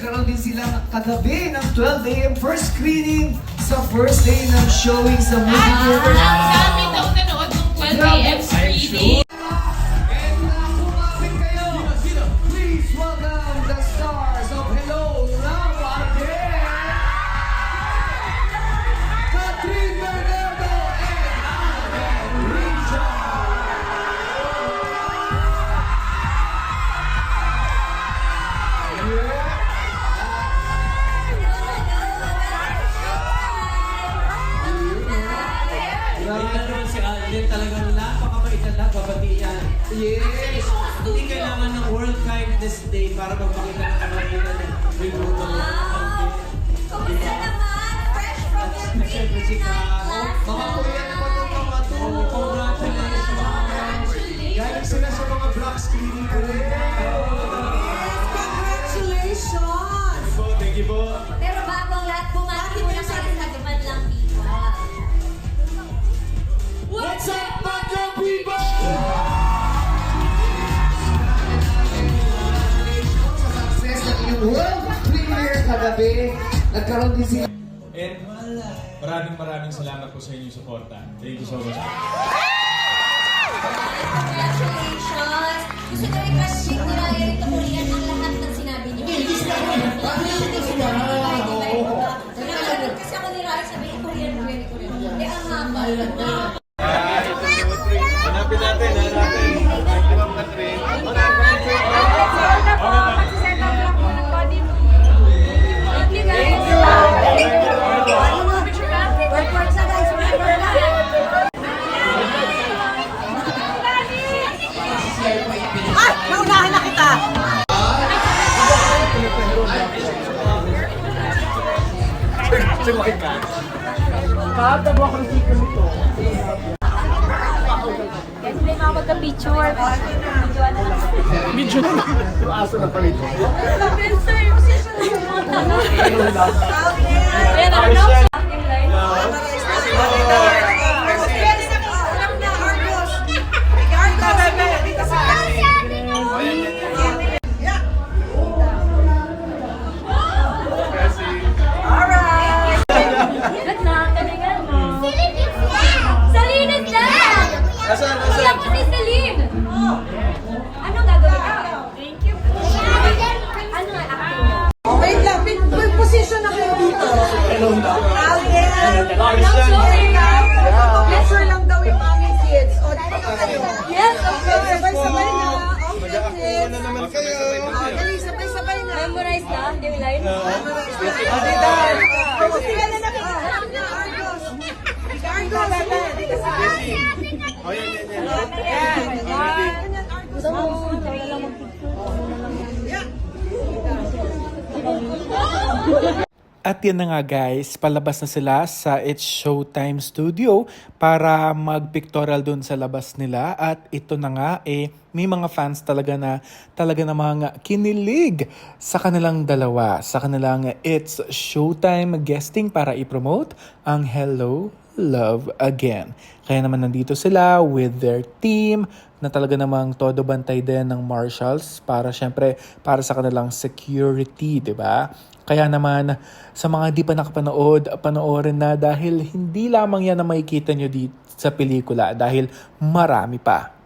nagkaroon din silang kagabi ng 12 a.m. first screening sa first day ng showing sa movie theater. Ang dami daw nanood ng 12 a.m. screening. And kumapit kayo. Please welcome the stars of Hello, Love Again, Catherine Bernardo and Alden Richard. Ayan naman si Alden, talagang napakabait na babati yan. Yes! Hindi kailangan ng World Kindness Day para magpakita ng kabaitan ng minuto. Kumusta naman? Fresh from your Siyempre si Caro. Mga Korean pa itong mga to. Congratulations! Galing sila sa mga black screening ko rin. Congratulations! Thank you po. Pero bago ang lahat, bumati muna sa atin sa Gaman lang Viva. What's up, mga people? Sa success ng inyong world premiere kagabi, nagkaroon din sila. And maraming salamat po sa inyong suporta. Thank you so much. Congratulations! Gusto ko i-crushing ni Ryan ito Korean ang lahat ng sinabi niyo. Hindi sinabi. Nagkakalagod kasi ako ni Ryan sabi, Korean. Eh, ang haba. Hanapin natin. Naunahan na kita! Guys, may mga magka-picture. Medyo yung aso na palit. Ayan, ano? Ba't na? Galingan mo. Celine is there! Kuya ko si Celine! Anong gagawin ka? Thank you po. Ano nga acting mo? Wait lang, may position na kayo dito. Alden! Picture lang daw yung mga kids. O, dito kayo. Yes, of course. Sabay-sabay na. Okay, kids. Dali, sabay-sabay na. Memorize na? Hindi mo line? Sila na nakita na Argos. Argos, dito sa akin. Gusto mo, tayo lang At yan na nga guys, palabas na sila sa It's Showtime Studio para mag-pictorial dun sa labas nila. At ito na nga, may mga fans talaga namang kinilig sa kanilang dalawa. Sa kanilang It's Showtime guesting para i-promote ang Hello, Love Again. Kaya naman nandito sila with their team na talaga namang todo bantay din ng marshals para syempre para sa kanilang security, 'di ba? Kaya naman sa mga di pa nakapanood, panoorin na dahil hindi lamang yan na makikita nyo dito sa pelikula dahil marami pa.